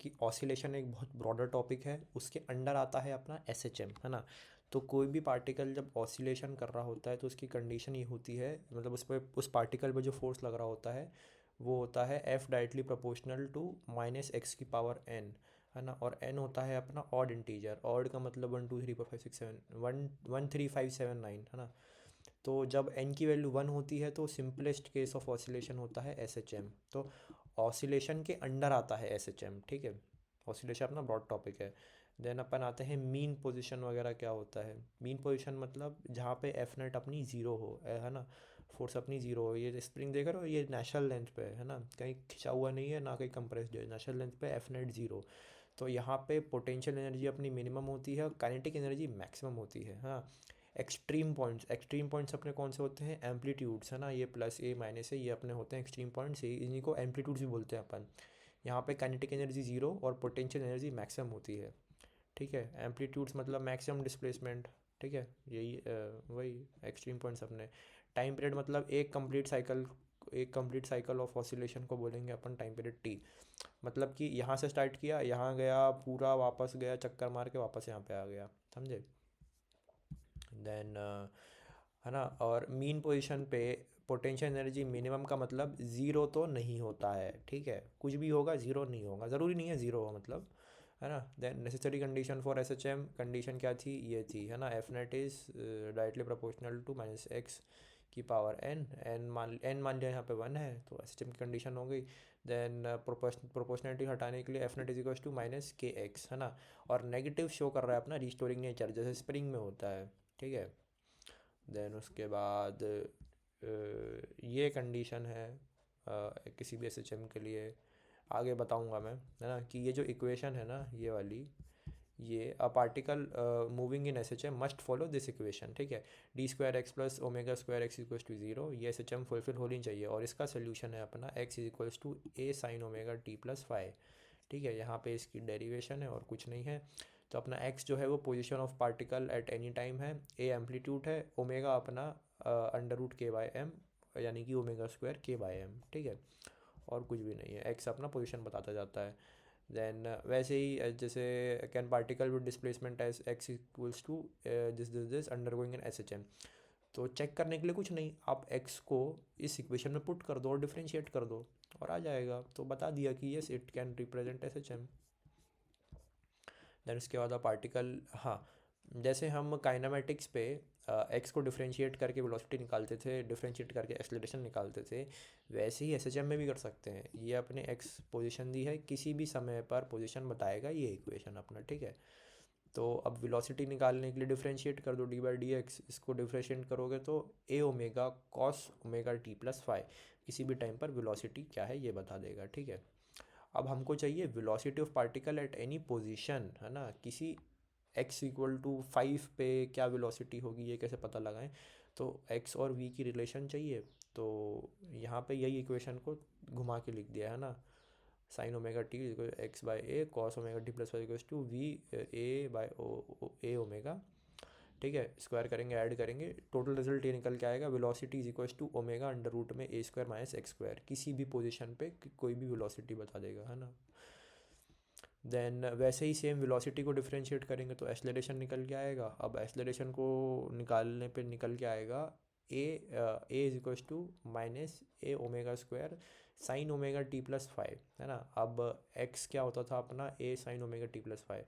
कि ऑसिलेशन एक बहुत ब्रॉडर टॉपिक है, उसके अंडर आता है अपना एसएचएम, है ना। तो कोई भी पार्टिकल जब ऑसिलेशन कर रहा होता है तो उसकी कंडीशन ये होती है, मतलब उस पर उस पार्टिकल पे जो फोर्स लग रहा होता है वो होता है f directly proportional to minus x की पावर एन, है ना। और एन होता है अपना ऑड इंटीजर, ऑड का मतलब 1 2 3 4 5 6 7 1 1 3 5 7 9, है ना। तो जब n की वैल्यू 1 होती है तो सिंपलेस्ट केस ऑफ ऑसिलेशन होता है एस एच एम। तो ऑसिलेशन के अंडर आता है एस एच एम, ठीक है। ऑसिलेशन अपना ब्रॉड टॉपिक है। देन अपन आते हैं मीन पोजीशन वगैरह क्या होता है। मीन पोजीशन मतलब जहाँ पे एफ नेट अपनी ज़ीरो हो, है ना, फोर्स अपनी ज़ीरो हो। ये स्प्रिंग देख रहे हो, ये नेचुरल लेंथ पे है ना, कहीं खिंचा हुआ नहीं है ना कहीं कंप्रेस्ड है, नेचुरल लेंथ पे एफ नेट ज़ीरो। तो यहाँ पे पोटेंशियल एनर्जी अपनी मिनिमम होती है और काइनेटिक एनर्जी मैक्सिमम होती है, हाँ। एक्सट्रीम पॉइंट्स अपने कौन से होते हैं, एम्पलीट्यूड्स, है ना। ये प्लस ए माइनस है, ये अपने होते हैं एक्सट्रीम पॉइंट्स, ये इन्हीं को एम्पलीट्यूड्स भी बोलते हैं अपन। यहाँ पे काइनेटिक एनर्जी जीरो और पोटेंशियल एनर्जी मैक्सिमम होती है, ठीक है। एम्पलीट्यूड्स मतलब मैक्सिमम डिस्प्लेसमेंट, ठीक है। यही वही एक्सट्रीम पॉइंट्स अपने। टाइम पीरियड मतलब एक कंप्लीट साइकिल ऑफ ऑसिलेशन को बोलेंगे अपन टाइम पीरियड टी। मतलब कि यहाँ से स्टार्ट किया, यहाँ गया, पूरा वापस गया, चक्कर मार के वापस यहाँ पे आ गया, समझे। देन है ना। और मीन पोजीशन पे पोटेंशियल एनर्जी मिनिमम का मतलब ज़ीरो तो नहीं होता है, ठीक है। कुछ भी होगा, ज़ीरो नहीं होगा, ज़रूरी नहीं है ज़ीरो हो मतलब, है ना। Then necessary condition for S H M, condition क्या थी, ये थी, है ना। F net is directly proportional to minus x की पावर एन, एन मान लिया यहाँ पे 1 है तो एस एच एम की कंडीशन हो गई। देन प्रोपोर्शनलिटी हटाने के लिए f net is equals to minus k x, है ना। और नेगेटिव शो कर रहा है अपना रिस्टोरिंग नेचर, जैसे स्प्रिंग में होता है, ठीक है। देन उसके बाद ये कंडीशन है किसी भी एसएचएम के लिए, आगे बताऊंगा मैं, है ना। कि ये जो इक्वेशन है ना, ये वाली, ये a particle moving in S H M must follow this equation, ठीक है। D square x plus omega square x equals to zero, ये एस एच एम फुलफिल होनी चाहिए। और इसका सोल्यूशन है अपना x is equals to a sine omega T plus five, ठीक है। यहाँ पे इसकी डेरिवेशन है और कुछ नहीं है। तो अपना एक्स जो है वो position of particle at any time है, ए एम्पलीट्यूड है, ओमेगा अपना अंडर रूट के बाई एम, यानी कि ओमेगा स्क्वायर के बाई एम, ठीक है। और कुछ भी नहीं है, एक्स अपना पोजीशन बताता जाता है। देन वैसे ही जैसे can particle with displacement as x equals to this undergoing in S H M. तो चेक करने के लिए कुछ नहीं, आप एक्स को इस इक्वेशन में पुट कर दो और डिफ्रेंशिएट कर दो और आ जाएगा। तो बता दिया कि yes it can represent S H M. Then उसके बाद पार्टिकल, हाँ, जैसे हम काइनामेटिक्स पे एक्स को डिफरेंशिएट करके वेलोसिटी निकालते थे, डिफरेंशिएट करके एक्सेलरेशन निकालते थे, वैसे ही एसएचएम में भी कर सकते हैं। ये अपने एक्स पोजीशन दी है, किसी भी समय पर पोजीशन बताएगा ये इक्वेशन अपना, ठीक है। तो अब वेलोसिटी निकालने के लिए डिफरेंशिएट कर दो, डी बाई डी एक्स, इसको डिफरेंशिएट करोगे तो A omega cos omega T plus five, किसी भी टाइम पर वेलोसिटी क्या है ये बता देगा, ठीक है। अब हमको चाहिए velocity of particle at any position, है ना। किसी एक्स इक्वल टू 5 पे क्या वेलोसिटी होगी ये कैसे पता लगाएं। तो एक्स और वी की रिलेशन चाहिए, तो यहाँ पे यही इक्वेशन को घुमा के लिख दिया है ना। Sine omega t x by a cos omega T plus five equals to v a by o a omega, ठीक है। स्क्वायर करेंगे, ऐड करेंगे, टोटल रिजल्ट ये निकल के आएगा, velocity is equals to omega under root में a square minus x square, किसी भी पोजीशन पे कोई भी वेलोसिटी बता देगा, है ना। देन वैसे ही सेम वेलोसिटी को डिफरेंशिएट करेंगे तो एक्सेलरेशन निकल के आएगा। अब एक्सेलरेशन को निकालने पे निकल के आएगा ए is equals to minus A omega square sine omega T plus five, है ना। अब एक्स क्या होता था अपना, A sine omega T plus five.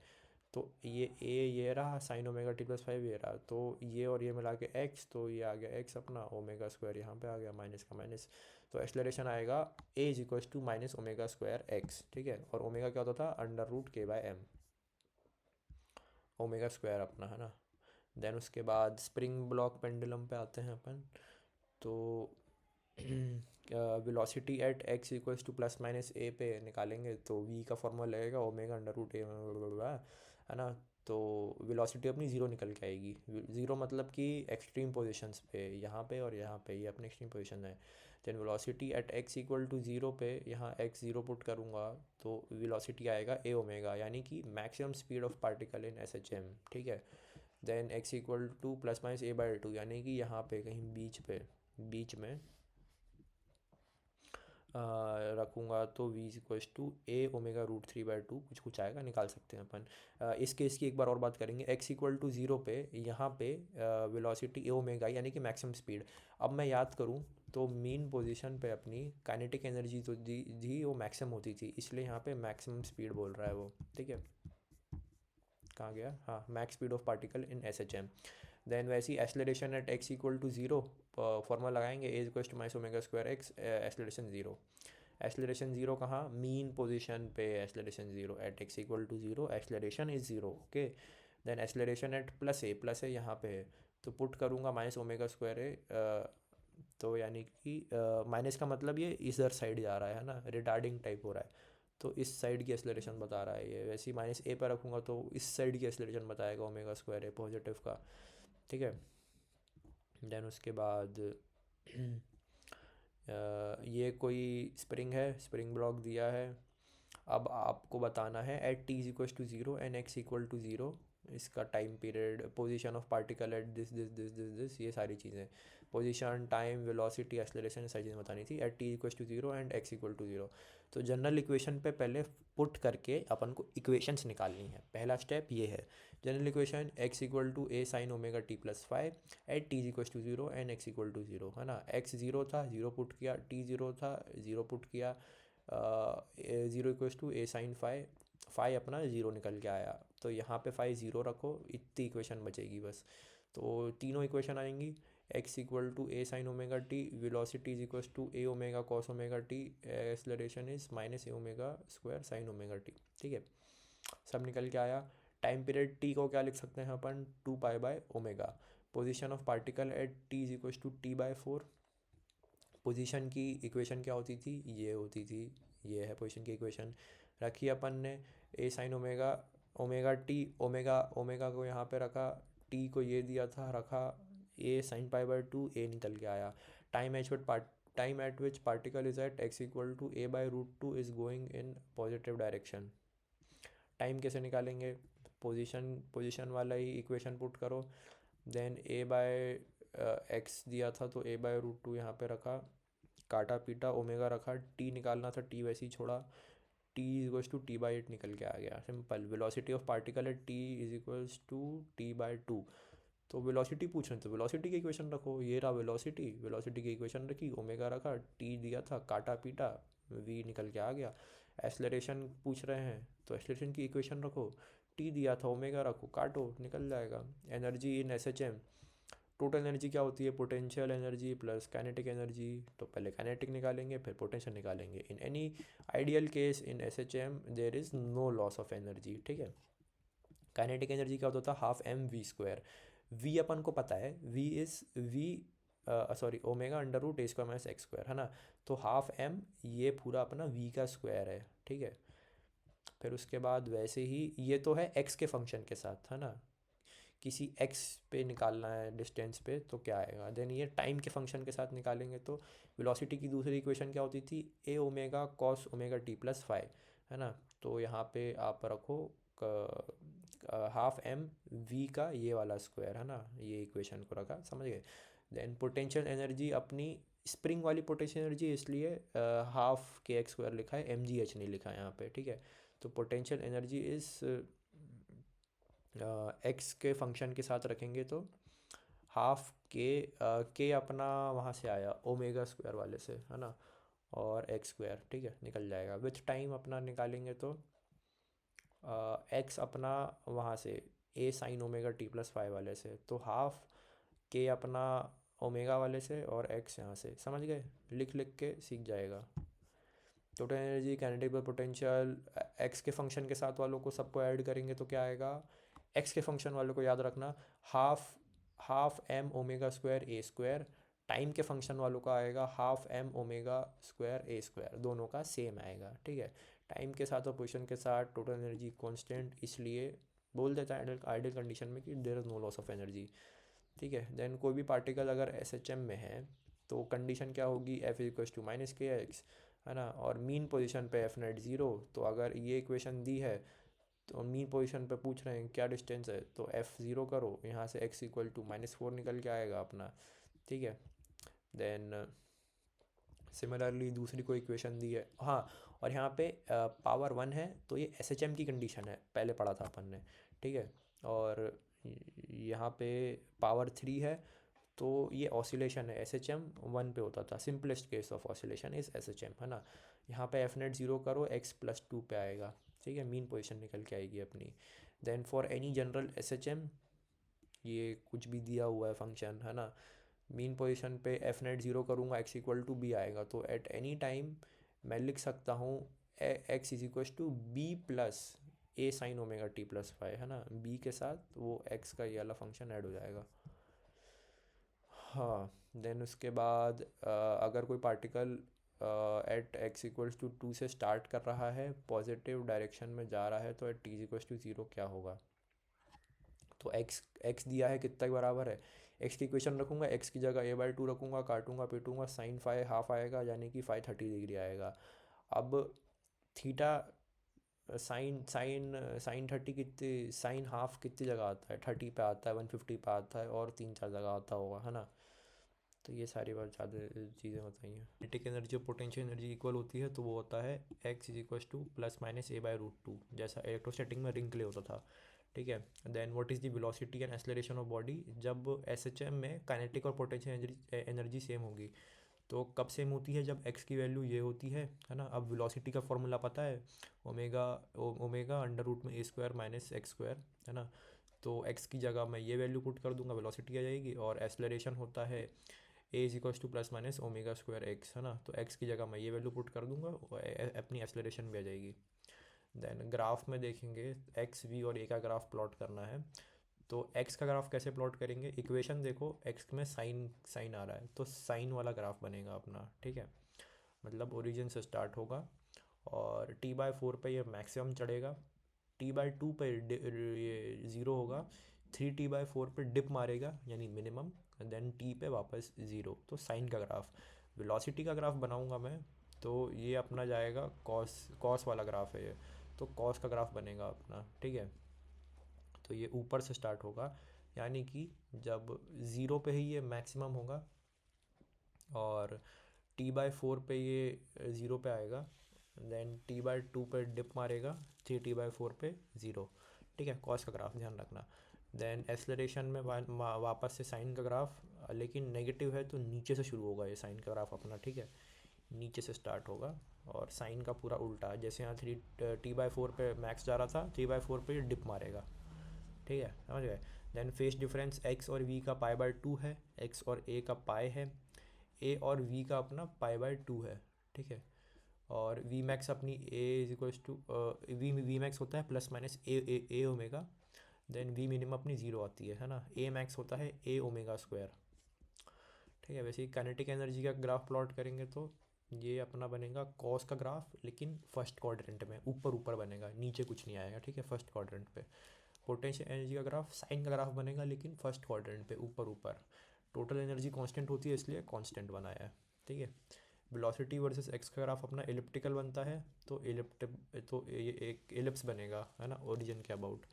तो ये ए ये रहा, sine omega T plus five ये रहा, तो ये और ये मिला के एक्स, तो ये आ गया एक्स अपना, ओमेगा स्क्वायर यहाँ पे आ गया, माइनस का माइनस। तो एक्सलरेशन आएगा ए is equals to minus omega square x, ठीक है। और ओमेगा क्या होता था, अंडर रूट के बाय एम, ओमेगा स्क्वायर अपना, है ना। देन उसके बाद स्प्रिंग ब्लॉक पेंडुलम पे आते हैं अपन। तो velocity at x equals to plus minus a पे निकालेंगे तो वी का फॉर्मूला लगेगा ओमेगा अंडर रूट ए, है ना। तो वेलोसिटी अपनी ज़ीरो निकल के आएगी। ज़ीरो मतलब कि एक्सट्रीम पोजीशंस पे, यहाँ पे और यहाँ पे, ये अपने एक्सट्रीम पोजीशन है। Then velocity at x equal to zero पे, यहाँ एक्स ज़ीरो पुट करूँगा तो वेलोसिटी आएगा ए ओमेगा, यानी कि maximum speed of particle in S H M, ठीक है। Then x equal to plus minus a by two, यानी कि यहाँ पे कहीं बीच पे, बीच में रखूँगा तो v equals to a omega root 3/2 कुछ कुछ आएगा, निकाल सकते हैं अपन। इस केस की एक बार और बात करेंगे। x इक्वल टू 0 पे यहाँ पे वेलोसिटी ए ओमेगा यानी कि मैक्सिमम स्पीड। अब मैं याद करूँ तो मीन पोजीशन पे अपनी काइनेटिक एनर्जी तो दी वो मैक्सिमम होती थी, इसलिए यहाँ पे मैक्सिमम स्पीड बोल रहा है वो, ठीक है। कहाँ गया, हाँ, max speed of particle in S H M. Then वैसी acceleration at x equal to zero, formula लगाएंगे a equal to minus omega square x, acceleration zero. Acceleration zero कहाँ, मीन पोजीशन पे acceleration zero, at x equal to zero acceleration is zero, okay. Then acceleration at plus a यहाँ पे है, तो put करूँगा minus omega square ए, तो यानी कि माइनस का मतलब ये इधर साइड जा रहा है ना, रिटार्डिंग टाइप हो रहा है, तो इस साइड की एक्सलेरेशन बता रहा है ये। वैसे ही माइनस ए पर रखूँगा तो इस साइड की एक्सलेरेशन बताएगा ओमेगा स्क्वायर ए पॉजिटिव का, ठीक है। देन उसके बाद ये कोई स्प्रिंग है, स्प्रिंग ब्लॉक दिया है। अब आपको बताना है at t is equal to zero and x equal to zero इसका time period, position of particle at this, ये सारी चीज़ें, पोजीशन, टाइम, वेलोसिटी, एक्सलेरेशन, सारी चीज़ें बतानी थी at t equal to zero and x equal to zero. तो general equation पे पहले पुट करके अपन को इक्वेशंस निकालनी है, पहला स्टेप ये है। General equation x equal to a sine omega T plus five at t equal to zero and x equal to zero, है ना। एक्स ज़ीरो था, ज़ीरो पुट किया, टी ज़ीरो था, ज़ीरो पुट किया, zero equals to a sine five, five अपना zero निकल के आया, तो यहाँ पे फाइव ज़ीरो रखो, इतनी इक्वेशन बचेगी बस। तो तीनों इक्वेशन आएंगी, x equal to a sine omega t, velocity is equals to a omega cos omega t, acceleration is minus A omega square sine omega t, ठीक है। सब निकल के आया। टाइम पीरियड टी को क्या लिख सकते हैं अपन, 2 पाई/ओमेगा। Position of particle at t is equals to t/4। Position की इक्वेशन क्या होती थी, ये होती थी, ये है पोजीशन की इक्वेशन। रखी अपन ने a sine omega, omega t, omega omega को यहाँ पे रखा, टी को ये दिया था, रखा, ए साइन पाई/2, ए निकल के आया। Time at which particle is at x equal to a/√2 is going in positive direction. Time कैसे निकालेंगे, पोजीशन वाला ही इक्वेशन पुट करो। देन a/x दिया था तो a/√2 यहाँ पे रखा, काटा पीटा, ओमेगा रखा, टी निकालना था, टी वैसे ही छोड़ा, T is equals to t/8 निकल के आ गया, सिंपल। वेलोसिटी ऑफ पार्टिकल है T is equals to t/2। तो वेलोसिटी पूछ रहे हैं तो वेलोसिटी की इक्वेशन रखो, ये रहा वेलोसिटी, वेलोसिटी की इक्वेशन रखी, ओमेगा रखा, टी दिया था, काटा पीटा, वी निकल के आ गया। एक्सलरेशन पूछ रहे हैं तो एक्सलरेशन की इक्वेशन रखो, टी दिया था, ओमेगा रखो, काटो, निकल जाएगा। Energy in S H M, total energy क्या होती है, potential energy plus kinetic energy, तो पहले काइनेटिक निकालेंगे फिर पोटेंशियल निकालेंगे। In any ideal case in S H M there is no loss of energy, ठीक है। काइनेटिक एनर्जी क्या होता था, half m v square. V अपन को पता है, v is v, sorry, omega under root a square minus x square, है ना। तो हाफ एम ये पूरा अपना वी का स्क्वायर है, ठीक है। फिर उसके बाद वैसे ही ये तो है एक्स के फंक्शन के साथ, है ना, किसी एक्स पे निकालना है डिस्टेंस पे तो क्या आएगा। देन ये टाइम के फंक्शन के साथ निकालेंगे तो वेलोसिटी की दूसरी इक्वेशन क्या होती थी, a omega cos omega T plus five, है ना। तो यहाँ पे आप रखो हाफ एम वी का ये वाला स्क्वायर, है ना, ये इक्वेशन को रखा, समझ गए। देन पोटेंशियल एनर्जी अपनी स्प्रिंग वाली पोटेंशियल एनर्जी, इसलिए हाफ के एक्स स्क्वायर लिखा है, एम जी एच नहीं लिखा है यहाँ पे, ठीक है। तो पोटेंशियल एनर्जी इस एक्स के फंक्शन के साथ रखेंगे तो हाफ के अपना वहाँ से आया ओमेगा स्क्वायर वाले से, है ना, और एक्स स्क्वायर, ठीक है, निकल जाएगा। विथ टाइम अपना निकालेंगे तो एक्स अपना वहाँ से a sine omega T plus five वाले से, तो हाफ के अपना ओमेगा वाले से और एक्स यहाँ से, समझ गए, लिख लिख के सीख जाएगा। Total energy, kinetic potential, x के फंक्शन के साथ वालों को सबको ऐड करेंगे तो क्या आएगा, एक्स के फंक्शन वालों को याद रखना, half half m omega square a square. Time के फंक्शन वालों का आएगा half m omega square a square, दोनों का सेम आएगा, ठीक है। टाइम के साथ और पोजिशन के साथ टोटल एनर्जी कांस्टेंट, इसलिए बोल देता है आइडियल कंडीशन में कि there is no loss of energy, ठीक है। देन कोई भी पार्टिकल अगर एस एच एम में है तो कंडीशन क्या होगी, f is equal to minus k x, है ना, और मीन पोजीशन पे एफ नेट ज़ीरो। तो अगर ये इक्वेशन दी है तो मीन पोजीशन पे पूछ रहे हैं क्या डिस्टेंस है, तो एफ ज़ीरो करो, यहाँ से एक्स इक्वल टू -4 निकल के आएगा अपना, ठीक है। देन सिमिलरली दूसरी कोई इक्वेशन दी है, हाँ, और यहाँ पे पावर 1 है तो ये SHM की कंडीशन है, पहले पढ़ा था अपन ने, ठीक है। और यहाँ पे पावर 3 है तो ये ऑसिलेशन है, SHM 1 पे होता था, simplest case of oscillation is SHM, है ना। यहाँ पे एफ नेट ज़ीरो करो, x+2 पे आएगा, ठीक है, मीन पोजीशन निकल के आएगी अपनी। Then for any general SHM, ये कुछ भी दिया हुआ है फंक्शन, है ना, मीन पोजीशन पे एफ नेट ज़ीरो करूँगा, x=b आएगा, तो एट एनी टाइम मैं लिख सकता हूँ x=b plus a sin omega t plus five, है ना, b के साथ वो x का ये वाला फंक्शन ऐड हो जाएगा। हाँ, देन उसके बाद अगर कोई पार्टिकल एट x=2 से स्टार्ट कर रहा है, पॉजिटिव डायरेक्शन में जा रहा है, तो एट t=0 क्या होगा। तो x दिया है कितना के बराबर है, x की इक्वेशन रखूँगा, x की जगह a/2 रखूँगा, काटूंगा पीटूंगा, साइन फाइव हाफ आएगा, यानी कि फाइव 30 डिग्री आएगा। अब थीटा साइन साइन साइन 30 कितनी, साइन हाफ कितनी जगह आता है, 30 पे आता है, 150 पे आता है, और 3-4 जगह आता होगा, है ना। तो ये सारी बात ज़्यादा चीज़ें बताई हैं। काइनेटिक एनर्जी और पोटेंशियल एनर्जी इक्वल होती है, तो वो होता है x=+ a/√2, जैसा इलेक्ट्रोस्टैटिक में रिंग के लिए होता था, ठीक है। Then what is the velocity and acceleration of body, जब SHM में काइनेटिक और पोटेंशियल एनर्जी सेम होगी, तो कब सेम होती है, जब x की वैल्यू ये होती है ना। अब वेलोसिटी का फॉर्मूला पता है, ओमेगा ओमेगा √a² - x², है ना। तो x की जगह मैं ये वैल्यू पुट कर दूंगा, वेलोसिटी आ जाएगी, और एक्सेलरेशन होता है a=+- x², है ना। तो x की जगह मैं ये वैल्यू पुट कर दूंगा, अपनी एक्सेलरेशन भी आ जाएगी। देन ग्राफ में देखेंगे, x v और a का ग्राफ प्लॉट करना है, तो x का ग्राफ कैसे प्लॉट करेंगे, इक्वेशन देखो, x में साइन साइन आ रहा है, तो साइन वाला ग्राफ बनेगा अपना, ठीक है। मतलब ओरिजिन से स्टार्ट होगा, और t/4 पे ये मैक्सिमम चढ़ेगा, t/2 पे ये ज़ीरो होगा, 3t/4 पे डिप मारेगा यानी मिनिमम, देन t पे वापस ज़ीरो, तो साइन का ग्राफ। वेलोसिटी का ग्राफ बनाऊंगा मैं, तो ये अपना जाएगा कॉस कॉस वाला ग्राफ है ये, तो कॉस का ग्राफ बनेगा अपना, ठीक है। तो ये ऊपर से स्टार्ट होगा, यानी कि जब ज़ीरो पे ही ये मैक्सिमम होगा, और t/4 पे ये ज़ीरो पे आएगा, देन t/2 पे डिप मारेगा, 3t/4 पे ज़ीरो, ठीक है। कॉस का ग्राफ ध्यान रखना। देन एक्सलरेशन में वापस से साइन का ग्राफ, लेकिन नेगेटिव है तो नीचे से शुरू होगा ये साइन का ग्राफ अपना, ठीक है, नीचे से स्टार्ट होगा, और साइन का पूरा उल्टा, जैसे यहाँ t/4 पे मैक्स जा रहा था, 3/4 पे डिप मारेगा, ठीक है, समझ गए। देन फेस डिफरेंस x और v का π/2 है, x और a का पाई है, a और v का अपना π/2 है, ठीक है। और वी मैक्स अपनी a=, वी मैक्स होता है +- ओमेगा, देन वी मिनिमम अपनी ज़ीरो आती है ना, a मैक्स होता है a ओमेगा², ठीक है। वैसे ही काइनेटिक एनर्जी का ग्राफ प्लॉट करेंगे, तो ये अपना बनेगा कॉस का ग्राफ, लेकिन फर्स्ट क्वाड्रेंट में ऊपर ऊपर बनेगा, नीचे कुछ नहीं आएगा, ठीक है, फर्स्ट क्वाड्रेंट पे। पोटेंशियल एनर्जी का ग्राफ साइन का ग्राफ बनेगा, लेकिन फर्स्ट क्वाड्रेंट पे ऊपर ऊपर। टोटल एनर्जी कांस्टेंट होती है, इसलिए कांस्टेंट बनाया है, ठीक है। वेलोसिटी वर्सेस एक्स का ग्राफ अपना एलिप्टिकल बनता है, तो ये एक एलिप्स बनेगा, है ना, ओरिजिन के अबाउट।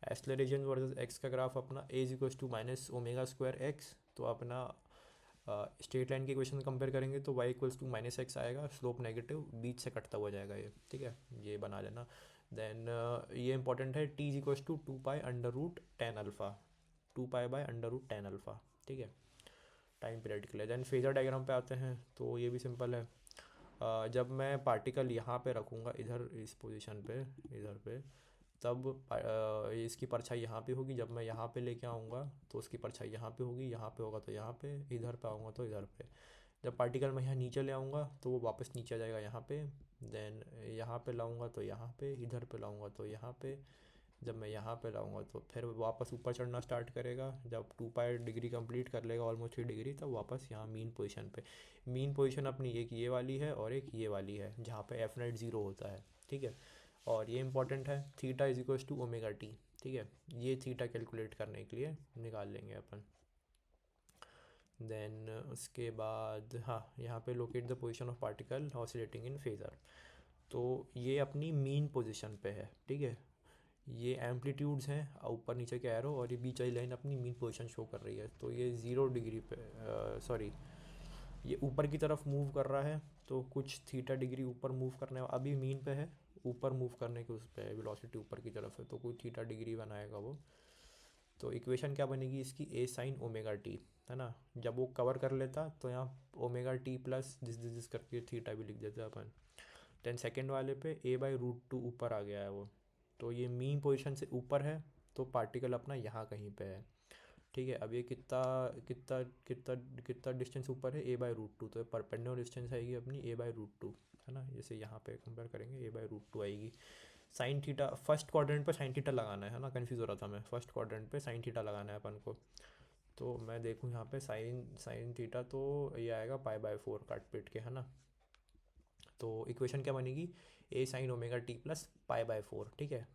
एक्सेलरेशन वर्सेस एक्स का ग्राफ अपना a=−ओमेगा²x, तो अपना स्ट्रेट लाइन की इक्वेशन कंपेयर करेंगे, तो y=−x आएगा, स्लोप नेगेटिव, बीच से कटता हुआ जाएगा ये, ठीक है, ये बना लेना। देन ये इंपॉर्टेंट है, t=2π√tan α, 2π/√tan α, ठीक है, टाइम पीरियड के लिए। देन फेजर डायग्राम पे आते हैं, तो ये भी सिंपल है। जब मैं पार्टिकल यहाँ पे रखूँगा, इधर इस पोजीशन पे, इधर पे, तब इसकी परछाई यहाँ पे होगी, जब मैं यहाँ पे लेके आऊँगा तो उसकी परछाई यहाँ पे होगी, यहाँ पे होगा तो यहाँ पे, इधर पे आऊँगा तो इधर पे। जब पार्टिकल मैं यहाँ नीचे ले आऊँगा तो वो वापस नीचे आ जाएगा यहाँ पे, देन यहाँ पे लाऊँगा तो यहाँ पे, इधर पे लाऊँगा तो यहाँ पे, जब मैं यहाँ पे लाऊँगा तो फिर वापस ऊपर चढ़ना स्टार्ट करेगा, जब 2π डिग्री कंप्लीट कर लेगा, ऑलमोस्ट 3 डिग्री, तब वापस यहाँ मीन पोजीशन पे। मीन पोजीशन अपनी एक ये वाली है और एक ये वाली है, जहाँ पे एफ नेट ज़ीरो होता है, ठीक है। और ये इंपॉर्टेंट है, θ=ω/t, ठीक है, ये थीटा कैलकुलेट करने के लिए निकाल लेंगे अपन। देन उसके बाद, हाँ, यहाँ पे locate the position of particle oscillating in phasor, तो ये अपनी मीन पोजीशन पे है, ठीक है। ये एम्पलीट्यूड्स हैं ऊपर नीचे के एरो, और ये बीच वाली लाइन अपनी मीन पोजीशन शो कर रही है, तो ये 0 डिग्री पे, सॉरी, ये ऊपर की तरफ मूव कर रहा है तो कुछ थीटा डिग्री ऊपर मूव करने, अभी मीन पे है, ऊपर मूव करने के उस पे वेलोसिटी ऊपर की तरफ है तो कोई थीटा डिग्री बनाएगा वो। तो इक्वेशन क्या बनेगी इसकी, ए साइन ओमेगा टी, है ना। जब वो कवर कर लेता तो यहाँ ओमेगा टी प्लस दिस करके थीटा भी लिख देते अपन। देन सेकेंड वाले पे ए बाई रूट टू ऊपर आ गया है वो, तो ये मीन पोजीशन से ऊपर है तो पार्टिकल अपना यहाँ कहीं पे है, ठीक है। अब ये कितना कितना कितना कितना डिस्टेंस ऊपर है, ए बाई रूट टू, तो परपेंडिकुलर डिस्टेंस आएगी अपनी ए बाई रूट टू, है ना। जैसे यहाँ पे कंपेयर करेंगे ए बाई रूट टू आएगी। साइन थीटा फर्स्ट क्वाड्रेंट पे साइन थीटा लगाना है ना, कन्फ्यूज़ हो रहा था मैं, फर्स्ट क्वाड्रेंट पे साइन थीटा लगाना है अपन को। तो मैं देखूँ यहाँ पे साइन साइन थीटा तो ये आएगा पाई बाय 4 काट पीट के, है ना। तो इक्वेशन क्या बनेगी, a sine omega T plus pi by 4, ठीक है।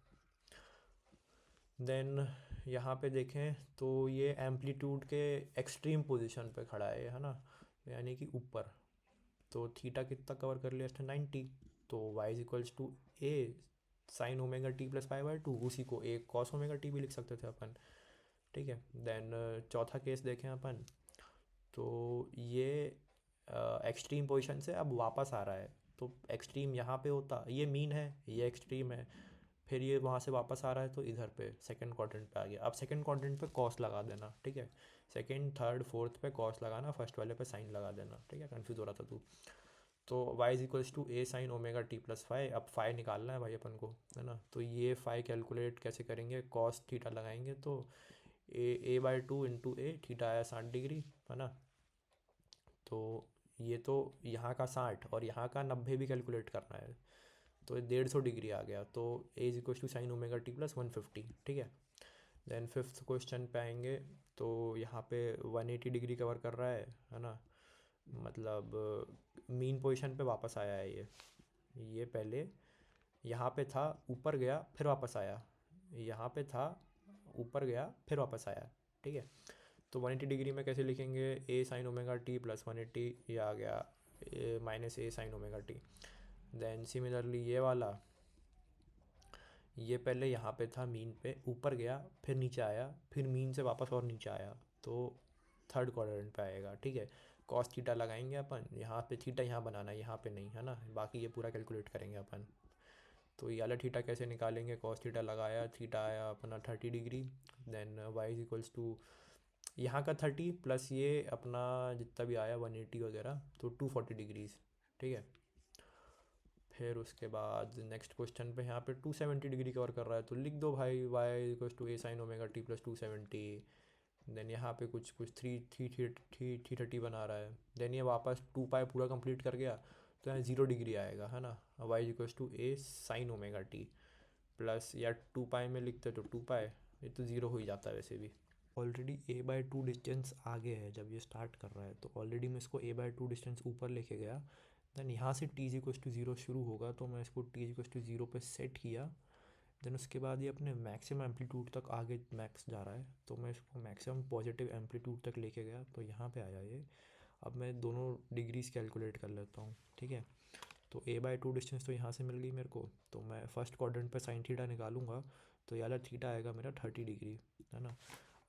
देन यहाँ पे देखें तो ये एम्पलीट्यूड के एक्सट्रीम पोजीशन पे खड़ा है ना, यानी कि ऊपर। तो थीटा कितना कवर कर लिया इसने, 90। तो y is equals to a sine omega T plus pi by 2, उसी को ए कॉस ओमेगा टी भी लिख सकते थे अपन, ठीक है। देन चौथा केस देखें अपन, तो ये एक्सट्रीम पोजीशन से अब वापस आ रहा है, तो एक्सट्रीम यहाँ पे होता, ये मीन है, ये एक्सट्रीम है, फिर ये वहाँ से वापस आ रहा है तो इधर पे सेकंड क्वाड्रेंट पे आ गया। अब सेकंड क्वाड्रेंट पे कॉस लगा देना, ठीक है। सेकंड थर्ड फोर्थ पे कॉस लगाना, फर्स्ट वाले पे साइन लगा देना, ठीक है। कंफ्यूज हो रहा था तू। तो y is equals to a sine omega T plus five, अब फाइव निकालना है भाई अपन को, है ना। तो ये फाइव कैलकुलेट कैसे करेंगे, कॉस थीटा लगाएंगे तो a by two into a, theta आया 60 डिग्री, है ना। तो ये तो यहाँ का 60 और यहाँ का 90 भी कैलकुलेट करना है, तो 150 डिग्री आ गया। तो a is equal to sine omega T plus 150, ठीक है। देन फिफ्थ क्वेश्चन पे आएंगे, तो यहाँ पे 180 डिग्री कवर कर रहा है ना, मतलब मीन पोजीशन पे वापस आया है ये पहले यहाँ पे था, ऊपर गया फिर वापस आया, यहाँ पे था, ऊपर गया फिर वापस आया, ठीक है। तो 180 डिग्री में कैसे लिखेंगे, a sine omega T plus 180, ये आ गया minus a sine omega t. Then similarly ये वाला, ये पहले यहाँ पे था मीन पे, ऊपर गया फिर नीचे आया, फिर मीन से वापस और नीचे आया, तो थर्ड क्वाड्रेंट पे आएगा, ठीक है। कॉस थीटा लगाएंगे अपन, यहाँ पे थीटा यहाँ बनाना है, यहाँ पे नहीं, है ना। बाकी ये पूरा कैलकुलेट करेंगे अपन। तो ये वाला थीटा कैसे निकालेंगे, कॉस थीटा लगाया, थीटा आया अपना 30 degree. Then y is equals to यहाँ का 30 प्लस ये अपना जितना भी आया 180 वगैरह, तो 240 डिग्रीज, ठीक है। फिर उसके बाद नेक्स्ट क्वेश्चन पे यहाँ पे 270 डिग्री कवर कर रहा है, तो लिख दो भाई y equals to a sine omega T plus 270। Then यहाँ पे कुछ कुछ थ्री थर्टी बना रहा है। देन ये वापस 2 पाई पूरा कंप्लीट कर गया, तो यहाँ 0 डिग्री आएगा, है ना। Y equals to a sine omega T plus, या 2 पाई में लिखते तो 2 पाई, ये तो ज़ीरो हो ही जाता है वैसे भी। Already A by to distance आगे है जब ये स्टार्ट कर रहा है, तो ऑलरेडी मैं इसको ए बाई टू डिस्टेंस ऊपर लेके गया। देन यहाँ से टी इक्वल्स टू ज़ीरो शुरू होगा, तो मैं इसको टी इक्वल्स टू ज़ीरो पे सेट किया। देन उसके बाद ये अपने मैक्सिमम एम्पलीट्यूड तक आगे मैक्स जा रहा है, तो मैं इसको मैक्सिमम पॉजिटिव एम्पलीट्यूड तक लेके गया, तो यहाँ पे आया ये। अब मैं दोनों डिग्रीज कैलकुलेट कर लेता हूँ, ठीक है। तो ए बाई टू डिस्टेंस तो यहाँ से मिल गई मेरे को, तो मैं फर्स्ट क्वाड्रेंट पे साइन थीटा निकालूंगा, तो ये वाला थीटा आएगा मेरा 30 डिग्री, है ना।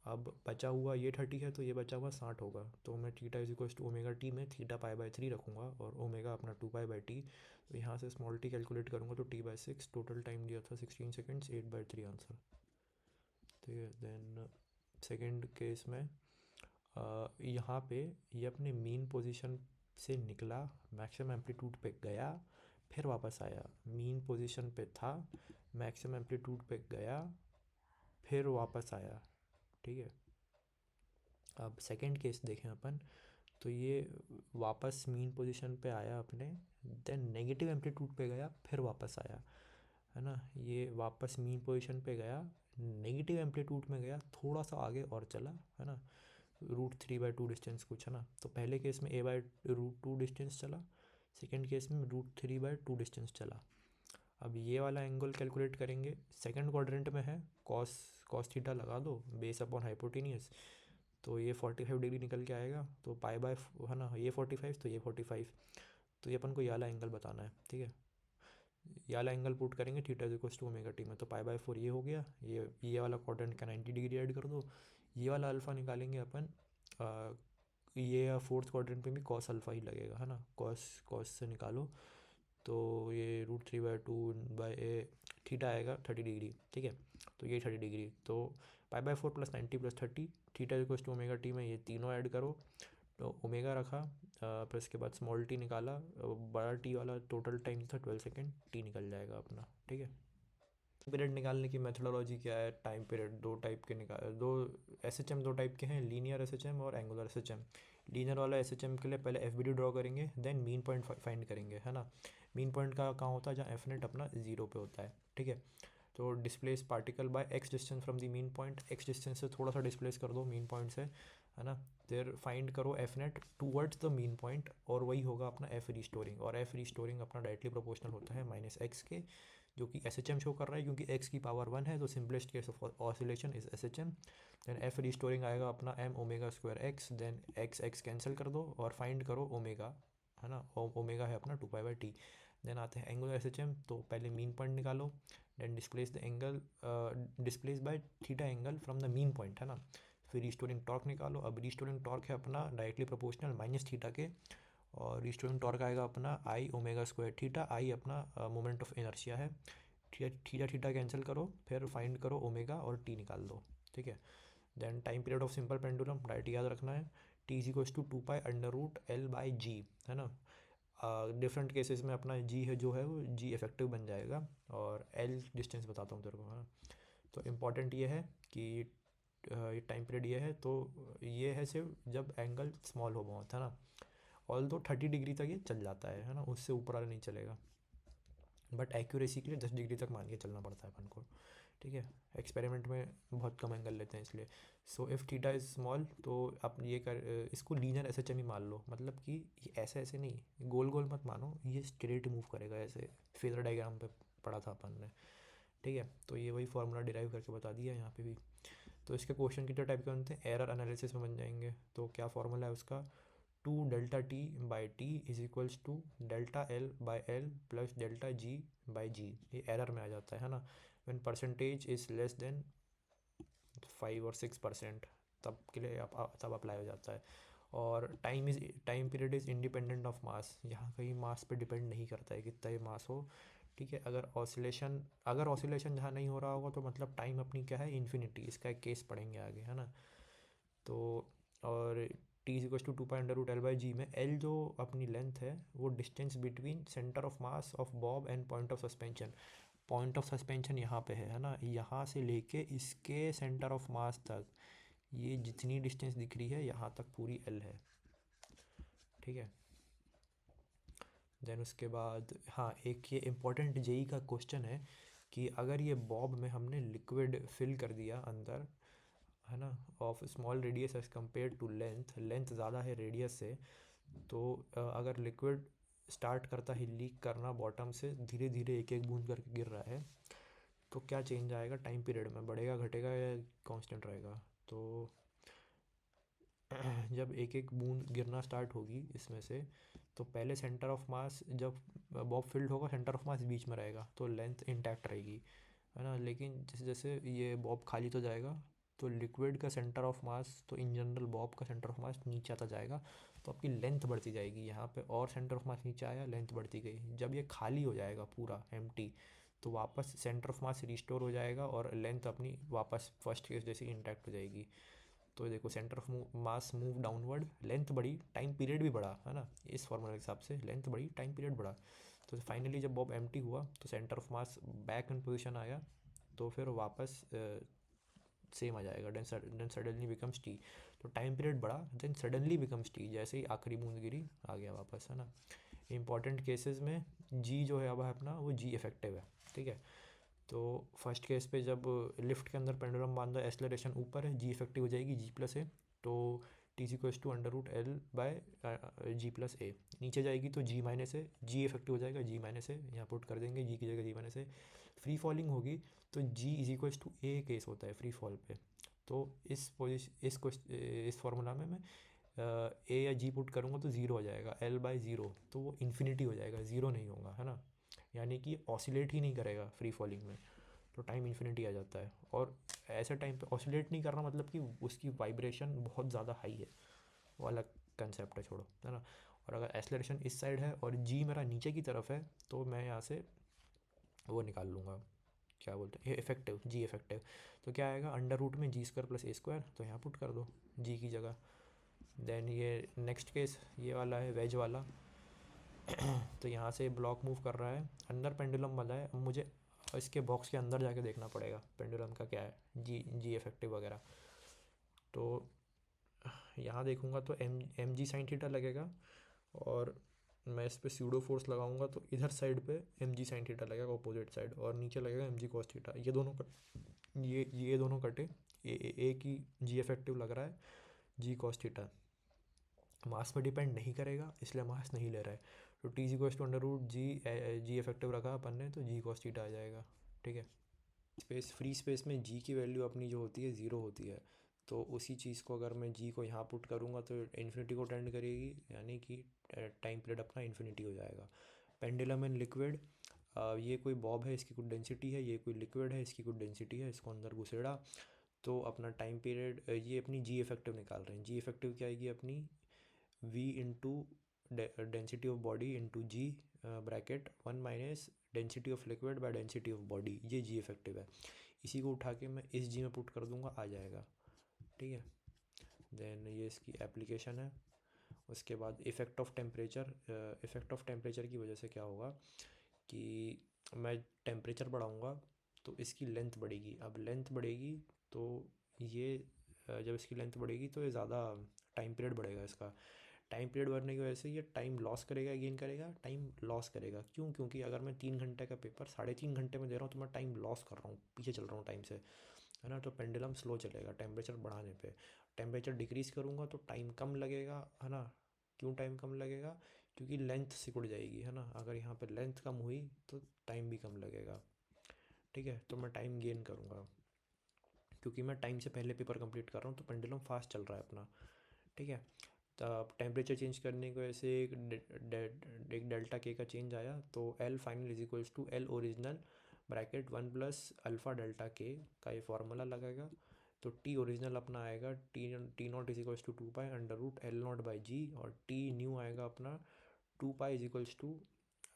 अब बचा हुआ ये 30 है, तो ये बचा हुआ 60 होगा, तो मैं theta is equals to omega t में थीटा पाई बाय 3 रखूँगा और ओमेगा अपना 2 पाई बाय टी। तो यहाँ से स्मॉल टी कैलकुलेट करूँगा तो t/6, टोटल टाइम दिया था 16 सेकेंड्स, 8/3 आंसर, ठीक है। देन सेकेंड केस में यहाँ पे ये अपने मीन पोजीशन से निकला, मैक्सिमम एम्पलीट्यूड पे गया, फिर वापस आया, मीन पोजीशन पे था, मैक्सिमम एम्पलीट्यूड पे गया, फिर वापस आया, ठीक है। अब सेकंड केस देखें अपन, तो ये वापस मीन पोजीशन पे आया अपने, देन नेगेटिव एम्पलीट्यूड पे गया फिर वापस आया, है ना। ये वापस मीन पोजीशन पे गया, नेगेटिव एम्पलीट्यूड में गया, थोड़ा सा आगे और चला, है ना, √3/2 डिस्टेंस कुछ, है ना। तो पहले केस में a/√2 डिस्टेंस चला, सेकंड केस में √3/2 डिस्टेंस चला। अब ये वाला एंगल कैलकुलेट करेंगे, सेकंड क्वाड्रेंट में है, कॉस कॉस थीटा लगा दो बेस अपॉन हाइपोटेनियस, तो ये 45 डिग्री निकल के आएगा, तो पाई बाय, है ना, ये 45 तो ये 45, तो ये अपन को ये वाला एंगल बताना है, ठीक है। ये वाला एंगल पुट करेंगे theta is equals to omega t में, तो पाई/4 ये हो गया, ये वाला क्वाड्रेंट का 90 डिग्री ऐड कर दो, ये वाला अल्फ़ा निकालेंगे अपन ये फोर्थ क्वाड्रेंट पे भी कॉस अल्फ़ा ही लगेगा, है ना। कॉस कॉस से निकालो तो ये √3/2 थीटा आएगा 30 डिग्री, ठीक है। तो ये 30 डिग्री, तो π/4 + 90 + 30 theta equals to omega t में ये तीनों ऐड करो तो ओमेगा रखा, फिर उसके बाद स्मॉल टी निकाला, बड़ा टी वाला टोटल टाइम था 12 सेकेंड, टी निकल जाएगा अपना, ठीक है। पीरियड निकालने की मेथोडोलॉजी क्या है? टाइम पीरियड दो टाइप के दो एसएचएम दो टाइप के हैं, लीनियर एसएचएम और एंगुलर एसएचएम। लीनियर वाला एसएचएम के लिए पहले एफबीडी ड्रॉ करेंगे, देन मीन पॉइंट फाइंड करेंगे, है ना। मीन पॉइंट का कहाँ होता है? जहाँ एफ नेट अपना 0 पे होता है, ठीक है। तो displace particle by x distance from the mean point, x distance से थोड़ा सा डिस्प्लेस कर दो मीन पॉइंट से, है ना। फिर फाइंड करो F net towards the mean point, और वही होगा अपना एफ रीस्टोरिंग, और एफ रीस्टोरिंग अपना डायरेक्टली प्रोपोर्शनल होता है -x के, जो कि एस एच एम शो कर रहा है क्योंकि x की पावर 1 है, तो simplest case of oscillation is S H M. Then f restoring आएगा अपना m⍵²x, देन x कैंसिल कर दो और फाइंड करो ओमेगा, है ना। ओमेगा है अपना 2π/t। देन आते हैं एंगुलर एस एच एम, तो पहले मीन पॉइंट निकालो, then displace the angle, displace by theta angle from the mean point, है ना। फिर रिस्टोरिंग टॉर्क निकालो, अब रिस्टोरिंग टॉर्क है अपना डायरेक्टली प्रोपोर्शनल -θ के, और रिस्टोरिंग टॉर्क आएगा अपना I⍵²θ, आई अपना मोमेंट ऑफ इनर्शिया है, थीटा थीटा कैंसिल करो, फिर फाइंड करो ओमेगा और टी निकाल दो, ठीक है। Then time period of simple pendulum direct याद रखना है, T=2π√L/g, है ना। डिफरेंट केसेस में अपना जी है जो है वो जी इफेक्टिव बन जाएगा, और एल डिस्टेंस बताता हूँ तेरे को, है ना। तो इम्पॉर्टेंट ये है कि ये टाइम पीरियड ये है, तो ये है सिर्फ जब एंगल स्मॉल हो बहुत, है ना। ऑल दो 30 डिग्री तक ये चल जाता है ना, उससे ऊपर वाला नहीं चलेगा, बट एक्यूरेसी के लिए 10 डिग्री तक मान के चलना पड़ता है अपन को, ठीक है। एक्सपेरिमेंट में बहुत कम एंगल लेते हैं इसलिए। So if theta is small, तो आप ये इसको लीनियर एस एच एम ही मान लो, मतलब कि ये ऐसे ऐसे नहीं गोल गोल मत मानो, ये स्ट्रेट मूव करेगा ऐसे, फेजर डायग्राम पे पढ़ा था अपन ने, ठीक है। तो ये वही फार्मूला डिराइव करके बता दिया यहाँ पे भी। तो इसके क्वेश्चन कितने टाइप के बनते हैं? एरर एनालिसिस में बन जाएंगे। तो क्या फार्मूला है उसका? 2Δt/t is equals to Δl/l plus Δg/g, ये एरर में आ जाता है ना। When percentage is less than 5 और 6%, तब के लिए तब अप्लाई हो जाता है। और time period is independent of मास, यहाँ कहीं मास पे डिपेंड नहीं करता है कितना ये मास हो, ठीक है। अगर ऑसिलेशन जहाँ नहीं हो रहा होगा तो मतलब टाइम अपनी क्या है? इन्फिनिटी। इसका एक केस पढ़ेंगे आगे, है ना। तो और T=2π√L/g में L जो अपनी लेंथ है वो distance between centre of mass of Bob and point of suspension. Point of suspension यहाँ पे है ना, यहाँ से लेके इसके सेंटर ऑफ मास तक ये जितनी डिस्टेंस दिख रही है यहाँ तक पूरी L है, ठीक है। देन उसके बाद हाँ, एक ये इम्पोर्टेंट जेई का क्वेश्चन है कि अगर ये बॉब में हमने लिक्विड फिल कर दिया अंदर, है ना, of small radius as compare to length ज़्यादा है रेडियस से, तो अगर लिक्विड स्टार्ट करता है लीक करना बॉटम से, धीरे धीरे एक एक बूंद करके गिर रहा है, तो क्या चेंज आएगा टाइम पीरियड में? बढ़ेगा, घटेगा, या कांस्टेंट रहेगा? तो जब एक एक बूंद गिरना स्टार्ट होगी इसमें से, तो पहले सेंटर ऑफ मास, जब बॉब फिल्ड होगा सेंटर ऑफ मास बीच में रहेगा तो लेंथ इंटैक्ट रहेगी, है ना। लेकिन जैसे जैसे ये बॉब खाली तो जाएगा, तो लिक्विड का सेंटर ऑफ मास, तो इन जनरल बॉब का सेंटर ऑफ मास नीचे आता जाएगा, तो आपकी लेंथ बढ़ती जाएगी यहाँ पे, और सेंटर ऑफ मास नीचे आया, लेंथ बढ़ती गई। जब ये खाली हो जाएगा पूरा एम्प्टी, तो वापस सेंटर ऑफ मास रिस्टोर हो जाएगा और लेंथ अपनी वापस फर्स्ट केस जैसी इंटैक्ट हो जाएगी। तो देखो centre of mass move downward, length बढ़ी, टाइम पीरियड भी बढ़ा, है ना। इस फॉर्मूला के हिसाब से लेंथ बढ़ी, टाइम पीरियड बढ़ा, तो फाइनली जब बॉब एम्प्टी हुआ तो centre of mass back in position आया, तो फिर वापस सेम आ जाएगा, देन सडनली बिकम्स टी। तो टाइम पीरियड बढ़ा, देन सडनली बिकम्स टी, जैसे ही आखिरी बूंद गिरी आ गया वापस, है ना। इंपॉर्टेंट केसेस में जी जो है अब अपना वो जी इफेक्टिव है, ठीक है। तो फर्स्ट केस पे जब लिफ्ट के अंदर पेंडुलम बांधा, एक्सेलरेशन ऊपर है, जी इफेक्टिव हो जाएगी G+a, तो T=√L/g+a। नीचे जाएगी तो G-a, जी इफेक्टिव हो जाएगा G-a, यहाँ पुट कर देंगे, जी की जगह G-a। फ्री फॉलिंग होगी तो G=a केस होता है फ्री फॉल पे। तो इस फॉर्मूला में मैं ए या जी पुट करूँगा तो ज़ीरो हो जाएगा, L/0, तो वो इन्फिनिटी हो जाएगा, ज़ीरो नहीं होगा, है ना। यानी कि ऑसिलेट ही नहीं करेगा फ्री फॉलिंग में, तो टाइम इन्फिनिटी आ जाता है। और ऐसे टाइम पे ऑसिलेट नहीं करना मतलब कि उसकी वाइब्रेशन बहुत ज़्यादा हाई है, वो अलग कंसेप्ट है, छोड़ो, है ना। और अगर एक्सेलरेशन इस साइड है और जी मेरा नीचे की तरफ है तो मैं यहाँ से वो निकाल लूँगा, क्या बोलते हैं, इफेक्टिव, जी इफेक्टिव। तो क्या आएगा, अंडर रूट में जी स्क्वायर प्लस ए स्क्वायर, तो यहाँ पुट कर दो जी की जगह। देन ये नेक्स्ट केस ये वाला है वेज वाला। तो यहाँ से ब्लॉक मूव कर रहा है, अंदर पेंडुलम वाला है। अब मुझे इसके बॉक्स के अंदर जाके देखना पड़ेगा पेंडुलम का क्या है, जी इफेक्टिव वगैरह। तो यहाँ देखूँगा तो एम जी साइन थीटा लगेगा, और मैं इस पर स्यूडो फोर्स लगाऊंगा तो इधर साइड पे एम जी साइन थीटा लगेगा अपोजिट साइड, और नीचे लगेगा एम जी कॉस थीटा। ये दोनों ये दोनों कटे, एक ही जी इफेक्टिव लग रहा है, जी कॉस थीटा। मास पे डिपेंड नहीं करेगा इसलिए मास नहीं ले रहा है। तो t g cos to under root g effective रखा अपन ने, तो जी कॉस थीटा आ जाएगा, ठीक है। फ्री स्पेस में जी की वैल्यू अपनी जो होती है ज़ीरो होती है, तो उसी चीज़ को अगर मैं जी को यहाँ पुट करूँगा तो इन्फिनिटी को टेंड करेगी, यानी कि टाइम पीरियड अपना इन्फिनिटी हो जाएगा। पेंडुलम इन लिक्विड, ये कोई बॉब है, इसकी कुछ डेंसिटी है, ये कोई लिक्विड है, इसकी कुछ डेंसिटी है, इसको अंदर घुसेड़ा तो अपना टाइम पीरियड, ये अपनी जी इफेक्टिव निकाल रहे हैं। जी इफेक्टिव क्या आएगी अपनी, v into density of body into g bracket 1 minus density of liquid by density of body, ये जी इफेक्टिव है। इसी को उठा के मैं इस जी में पुट कर दूंगा, आ जाएगा, ठीक है। देन ये इसकी एप्लीकेशन है। उसके बाद effect of temperature, effect of temperature की वजह से क्या होगा कि मैं टेम्परेचर बढ़ाऊँगा तो इसकी लेंथ बढ़ेगी। अब लेंथ बढ़ेगी तो ये जब इसकी लेंथ बढ़ेगी तो ये ज़्यादा टाइम पीरियड बढ़ेगा इसका। टाइम पीरियड बढ़ने की वजह से ये टाइम लॉस करेगा, गेन करेगा, टाइम लॉस करेगा। क्यों? क्योंकि अगर मैं 3 घंटे का पेपर 3.5 घंटे में दे रहा हूँ तो मैं टाइम लॉस कर रहा हूँ, पीछे चल रहा हूँ टाइम से, है ना। तो पेंडुलम स्लो चलेगा टेम्परेचर बढ़ाने पे। टेम्परेचर डिक्रीज़ करूँगा तो टाइम कम लगेगा, है ना। क्यों टाइम कम लगेगा? क्योंकि लेंथ सिकुड़ जाएगी, है ना। अगर यहाँ पे लेंथ कम हुई तो टाइम भी कम लगेगा, ठीक है। तो मैं टाइम गेन करूँगा क्योंकि मैं टाइम से पहले पेपर कंप्लीट कर रहा हूँ, तो पेंडुलम फास्ट चल रहा है अपना, ठीक है। तब टेम्परेचर चेंज करने की वजह से एक डेल्टा के का चेंज आया, तो l final is equals to l original bracket 1 plus alpha delta के का ये फार्मूला लगेगा। तो टी ओरिजिनल अपना आएगा t not is equals to 2 pi under root l naught by g, और टी न्यू आएगा अपना 2 पाई इज इक्वल्स टू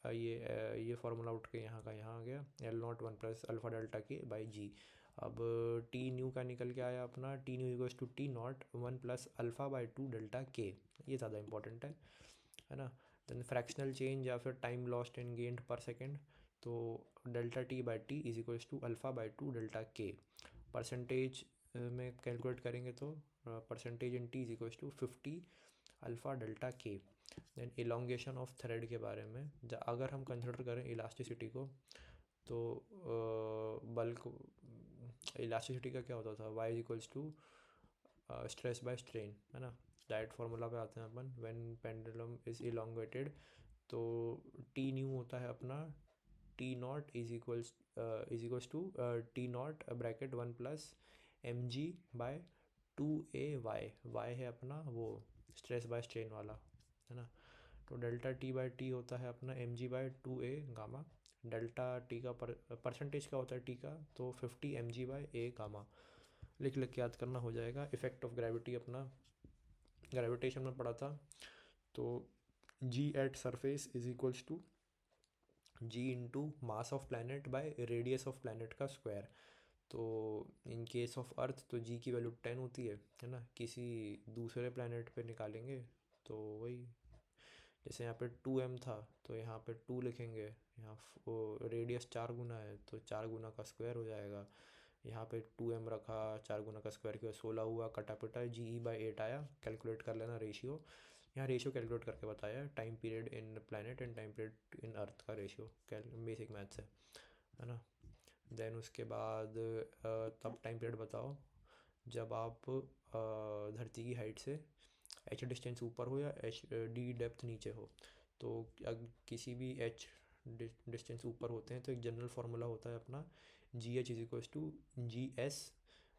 ये फार्मूला उठ के यहाँ का यहाँ आ गया, l naught 1 plus alpha delta के बाई जी। अब टी न्यू का निकल के आया अपना t new equals to T naught 1 plus alpha by 2 delta के, ये ज़्यादा इंपॉर्टेंट है ना। देन फ्रैक्शनल चेंज या फिर time lost and gained per second, तो delta T by T is equals to alpha by 2 delta के। परसेंटेज में कैलकुलेट करेंगे तो percentage in T is equals to 50 alpha delta के। देन इलोंगेशन ऑफ थ्रेड के बारे में, अगर हम कंसिडर करें इलास्टिसिटी को, तो बल्क इलास्टिसिटी का क्या होता था, Y is equals to stress by strain, है ना। डायरेक्ट फार्मूला पे आते हैं अपन, व्हेन पेंडुलम इज इलोंगेटेड तो टी न्यू होता है अपना T not is equals to T nought bracket 1 plus M G by 2 a Y है अपना वो स्ट्रेस बाय स्ट्रेन वाला, है ना। तो डेल्टा टी बाई टी होता है अपना m g by 2 a gamma. Delta t का परसेंटेज क्या होता है टी का, तो 50 m g by a gamma. लिख लिख के याद करना, हो जाएगा। इफेक्ट ऑफ ग्रेविटी अपना ग्रेविटेशन में पढ़ा था, तो g at surface is equals to g into mass of planet by radius of planet का स्क्वायर। तो इन केस ऑफ अर्थ तो जी की वैल्यू 10 होती है ना। किसी दूसरे प्लानट पे निकालेंगे तो वही, जैसे यहाँ पे 2m था तो यहाँ पे 2 लिखेंगे, यहाँ रेडियस 4 गुना है तो 4 गुना का स्क्वायर हो जाएगा। यहाँ पे 2m रखा, 4 गुना का स्क्वायर किया 16 हुआ, कटा पिटा GE/8 आया। कैलकुलेट कर लेना रेशियो, यहाँ रेशियो कैलकुलेट करके बताया time period in planet and time period in earth का रेशियो, बेसिक मैथ्स है ना। देन उसके बाद तब टाइम पीरियड बताओ जब आप धरती की हाइट से h डिस्टेंस ऊपर हो या d डेप्थ नीचे हो। तो अगर किसी भी h डिस्टेंस ऊपर होते हैं तो एक जनरल फार्मूला होता है अपना GH is equals to GS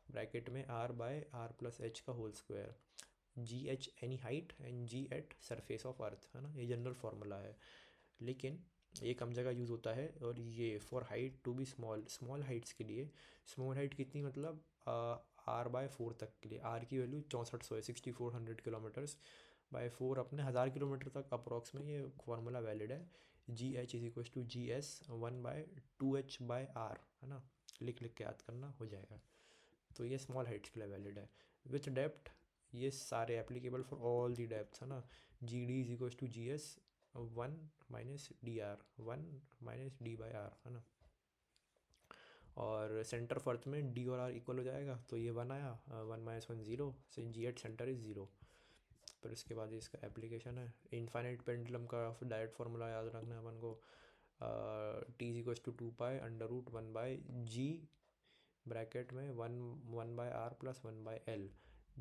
bracket में R by R plus H का whole square. GH any height and G at surface of earth, है ना। ये जनरल फार्मूला है, लेकिन ये कम जगह यूज़ होता है। और ये for height to be small, small heights के लिए, स्मॉल हाइट कितनी मतलब R/4 तक के लिए, R की वैल्यू 6400 है, 6400 किलोमीटर्स 4 अपने 1000 किलोमीटर तक अप्रॉक्स में ये फार्मूला वैलिड है। G H is equal to G S 1/2h/r, है ना, लिख लिख के याद करना, हो जाएगा। तो ये स्मॉल हाइट्स के लिए वैलिड है। विथ डेप्थ ये सारे applicable for all the depth, है ना। G D is equal to G S 1-d/r, है ना। और सेंटर ऑफ अर्थ में डी और आर इक्वल हो जाएगा, तो ये 1 आया, 1-1 0, से जी एट सेंटर इज़ 0। फिर इसके बाद इसका एप्लीकेशन है इनफाइनाइट पेंडुलम का डायरेक्ट फार्मूला याद रखना है अपन को। T is equal to 2π√1/g bracket में 1/r+1/l।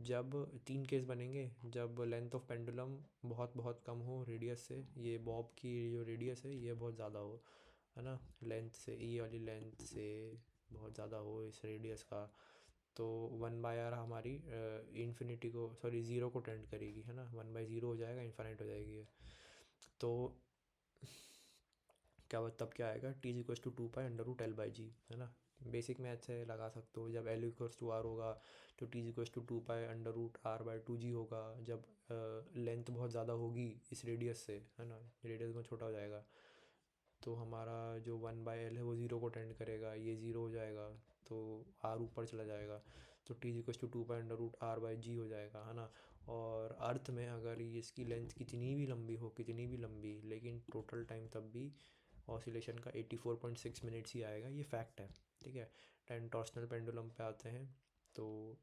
जब 3 केस बनेंगे, जब लेंथ ऑफ पेंडुलम बहुत बहुत कम हो रेडियस से, ये बॉब की जो रेडियस है ये बहुत ज़्यादा हो, है ना, लेंथ से, ये वाली लेंथ से बहुत ज़्यादा हो इस रेडियस का, तो 1/r हमारी इन्फिनिटी को, सॉरी, ज़ीरो को टेंड करेगी, है ना, 1/0 हो जाएगा, इन्फाइनाइट हो जाएगी ये। तो क्या तब क्या आएगा, T is equal to 2π√l/g, है ना। बेसिक मैथ से लगा सकते हो, जब एल इक्वल्स टू आर होगा तो T is equal to 2π√r/2g होगा। जब लेंथ बहुत ज़्यादा होगी इस रेडियस से, है ना, रेडियस में छोटा हो जाएगा, तो हमारा जो 1/l है वो ज़ीरो को टेंड करेगा, ये ज़ीरो हो जाएगा, तो आर ऊपर चला जाएगा, तो T is equal to 2π√r/g हो जाएगा, है ना। और अर्थ में अगर ये इसकी लेंथ कितनी भी लंबी हो, कितनी भी लंबी, लेकिन टोटल टाइम तब भी ऑसिलेशन का 84.6 मिनट्स ही आएगा, ये फैक्ट है, ठीक है। 10 टॉर्सनल पेंडुलम पे आते हैं, तो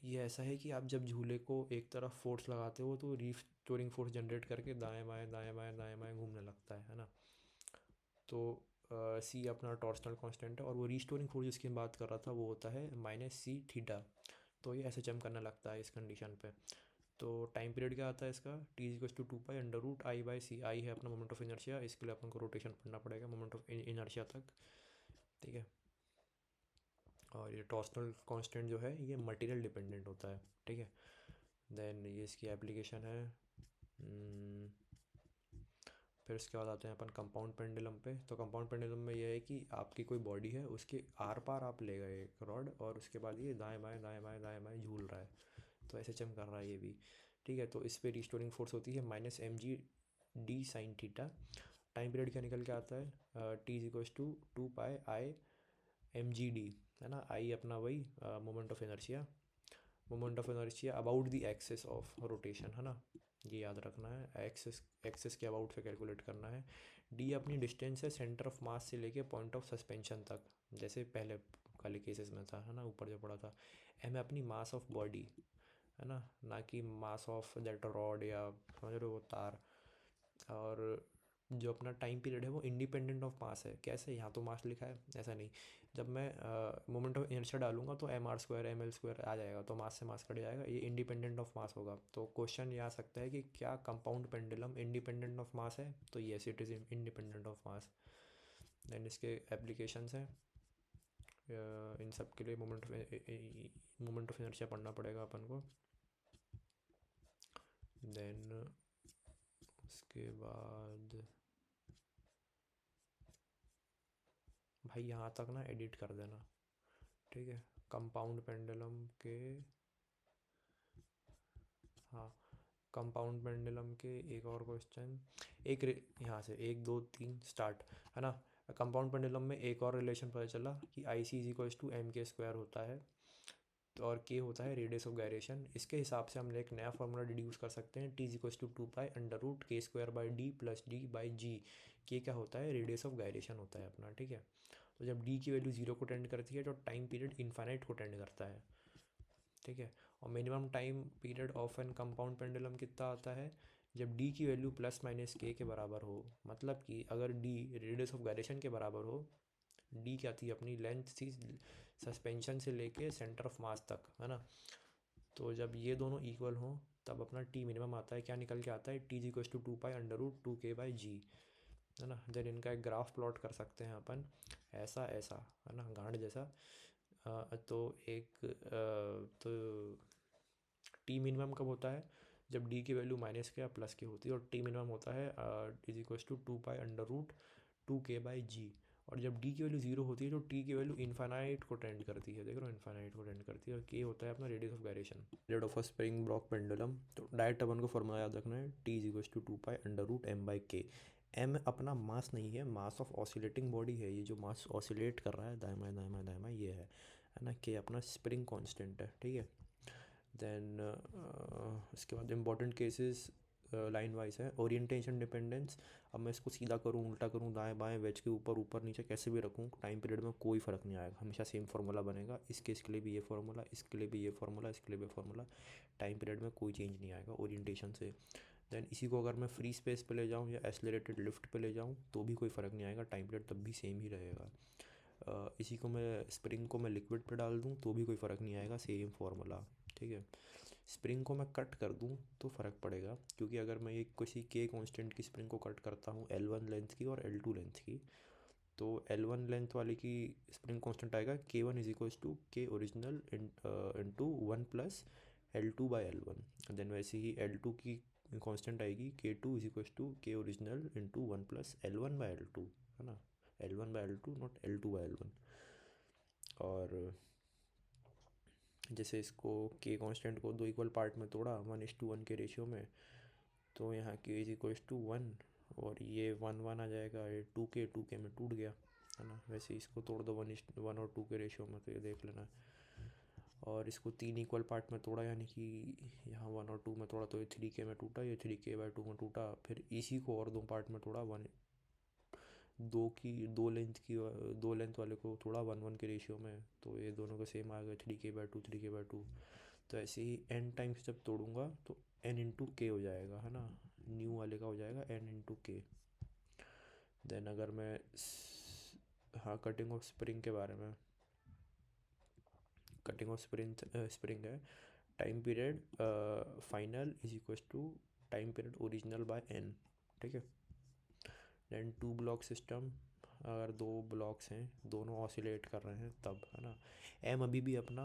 ये ऐसा है कि आप जब झूले को एक तरफ फोर्स लगाते हो तो रीस्टोरिंग फोर्स जनरेट करके दाएं बाएं दाएं बाएं दाएं बाएं घूमने लगता है ना। तो सी अपना टॉर्सनल कांस्टेंट है, और वो रीस्टोरिंग फोर्स जिसकी मैं बात कर रहा था वो होता है -c θ। तो ये ऐसे जम करने लगता है इस कंडीशन पे। तो टाइम पीरियड क्या आता है इसका, टी इज टू 2π√I/c। आई है अपना मोमेंट ऑफ इनर्शिया, इसके लिए अपन को रोटेशन पढ़ना पड़ेगा मोमेंट ऑफ इनर्शिया तक, ठीक है। और ये टॉर्सनल कांस्टेंट जो है ये मटेरियल डिपेंडेंट होता है, ठीक है। देन ये इसकी एप्लीकेशन है। फिर उसके बाद आते हैं अपन कंपाउंड पेंडुलम पे। तो कंपाउंड पेंडुलम में ये है कि आपकी कोई बॉडी है, उसके आर पार आप ले गए एक रॉड, और उसके बाद ये दाएं बाएं दाएं बाएं दाएं बाएं झूल रहा है, तो ऐसे चम कर रहा है ये भी, ठीक है। तो इस पर रिस्टोरिंग फोर्स होती है -mg/d sin θ। टाइम पीरियड क्या निकल के आता है, T is equal to 2πI/mgd, है ना। आई अपना वही moment of inertia, moment of inertia about the axis of rotation, है ना, ये याद रखना है, एक्सिस एक्सिस के अबाउट से कैलकुलेट करना है। डी अपनी डिस्टेंस है सेंटर ऑफ मास से लेके पॉइंट ऑफ सस्पेंशन तक, जैसे पहले वाले केसेस में था, है ना, ऊपर जो पड़ा था। एम है अपनी मास ऑफ बॉडी, है ना कि मास ऑफ दैट रॉड, या समझ रहे हो वो तार। और जो अपना टाइम पीरियड है वो इंडिपेंडेंट ऑफ मास है। कैसे, यहाँ तो मास लिखा है, ऐसा नहीं, जब मैं मोमेंट ऑफ इनर्शिया डालूंगा तो mr² ml² आ जाएगा, तो मास से मास कट जाएगा, ये इंडिपेंडेंट ऑफ मास होगा। तो क्वेश्चन ये आ सकता है कि क्या compound pendulum independent of mass है, तो yes it is independent of mass. Then इसके एप्लीकेशंस हैं, इन सब के लिए मोमेंट ऑफ इनर्शिया पढ़ना पड़ेगा अपन को। देन उसके बाद भाई यहाँ तक ना एडिट कर देना, ठीक है। कंपाउंड पेंडुलम के, हाँ, कंपाउंड पेंडुलम के एक और क्वेश्चन, एक यहाँ से 1 2 3 स्टार्ट, है ना। कंपाउंड पेंडुलम में एक और रिलेशन पता चला कि आई सी इज इक्वल टू mk² होता है, तो और के होता है रेडियस ऑफ गायरेशन। इसके हिसाब से हम एक नया फार्मूला डिड्यूस कर सकते हैं, T is equal to 2π√k²/d+d/g। के क्या होता है, रेडियस ऑफ गायरेशन होता है अपना, ठीक है। तो जब डी की वैल्यू 0 को टेंड करती है तो टाइम पीरियड इन्फाइनाइट को टेंड करता है, ठीक है। और minimum time period of an compound pendulum कितना आता है, जब डी की वैल्यू +-k के बराबर हो। मतलब कि अगर डी रेडियस ऑफ गायरेशन के बराबर हो, डी क्या थी अपनी लेंथ थी सस्पेंशन से लेके सेंटर ऑफ मास तक, है ना। तो जब ये दोनों इक्वल हों तब अपना टी मिनिमम आता है, क्या निकल के आता है, T is equal to 2π√2k/g, है ना। देन इनका एक ग्राफ प्लॉट कर सकते हैं अपन, ऐसा ऐसा, है ना, गांड जैसा। तो एक तो टी मिनिमम कब होता है, जब डी की वैल्यू -के या +के होती है, और टी मिनिमम होता है इज इक्वल टू 2π√2k/g। और जब डी की वैल्यू 0 होती है तो टी की वैल्यू इन्फानाइट को टेंड करती है, देख रहे हो, इन्फानाइट को टेंड करती है। और के होता है अपना radius of gyration, rate of a spring block pendulum. तो डायरेक्ट अपन को फॉर्मूला याद रखना है, T is equals to 2π√m/k। M अपना मास नहीं है, मास ऑफ ऑसिलेटिंग बॉडी है, ये जो मास ऑसिलेट कर रहा है दाएं दाएं दाएं ये है ना। के अपना स्प्रिंग कांस्टेंट है, ठीक है। देन इसके बाद इंपॉर्टेंट केसेस लाइन वाइज है। ओरिएंटेशन डिपेंडेंस, अब मैं इसको सीधा करूँ, उल्टा करूँ, दाएं बाएं, वेज के ऊपर ऊपर नीचे कैसे भी रखूँ, टाइम पीरियड में कोई फ़र्क नहीं आएगा, हमेशा सेम फार्मूला बनेगा। इस केस के लिए भी ये फार्मूला, इसके लिए भी ये फार्मूला, इसके लिए भी फार्मूला, टाइम पीरियड में कोई चेंज नहीं आएगा ओरिएंटेशन से। देन इसी को अगर मैं फ्री स्पेस पे ले जाऊँ या एक्सेलरेटेड लिफ्ट पे ले जाऊँ तो भी कोई फ़र्क नहीं आएगा, टाइम पीरियड तब भी सेम ही रहेगा। इसी को मैं स्प्रिंग को मैं लिक्विड पे डाल दूँ तो भी कोई फ़र्क नहीं आएगा, सेम फार्मूला, ठीक है। स्प्रिंग को मैं कट कर दूँ तो फ़र्क पड़ेगा, क्योंकि अगर मैं एक किसी के कांस्टेंट की स्प्रिंग को कट करता हूँ L1 लेंथ की और L2 लेंथ की, तो L1 लेंथ वाले की स्प्रिंग कांस्टेंट आएगा K1 इज इक्वल्स टू के ओरिजिनल इंटू 1 + L2/L1। देन वैसे ही L2 की कांस्टेंट आएगी K2 इज इक्वल्स टू के ओरिजिनल इंटू 1 + L1/L2, है ना, L1/L2 नॉट L2/L1। और जैसे इसको के कांस्टेंट को दो इक्वल पार्ट में तोड़ा 1:1 के रेशियो में, तो यहाँ के इज इक्वल्स टू 1 और ये 1 1 आ जाएगा, ये 2 के में टूट गया, है ना। वैसे इसको तोड़ दो 1:1 और 2 के रेशियो में, तो ये देख लेना। और इसको 3 इक्वल पार्ट में तोड़ा, यानी कि यहाँ 1 और 2 में तोड़ा तो ये 3 के में टूटा, ये 3k/2 में टूटा। फिर इसी को और दो पार्ट में तोड़ा, दो लेंथ वाले को थोड़ा 1 1 के रेशियो में, तो ये दोनों का सेम आ गया 3k/2 3k/2। तो ऐसे ही n टाइम्स जब तोड़ूंगा तो n×k हो जाएगा, है ना, न्यू वाले का हो जाएगा n×k। देन अगर मैं हाँ कटिंग ऑफ स्प्रिंग के बारे में, कटिंग ऑफ स्प्रिंग है, time period final is equal to time period original by n, ठीक है। देन 2 ब्लॉक सिस्टम, अगर 2 ब्लॉक्स हैं दोनों ऑसिलेट कर रहे हैं तब, है ना, एम अभी भी अपना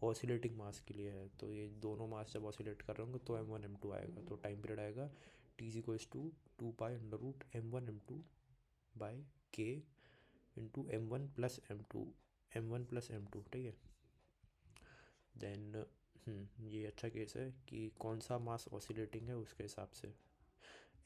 ऑसिलेटिंग मास के लिए है, तो ये दोनों मास जब ऑसिलेट कर रहे होंगे तो M1 M2 आएगा, तो टाइम पीरियड आएगा T is equals to 2π√M1 M2/K into M1 + M2, ठीक है। देन ये अच्छा केस है कि कौन सा मास ऑसिलेटिंग है उसके हिसाब से।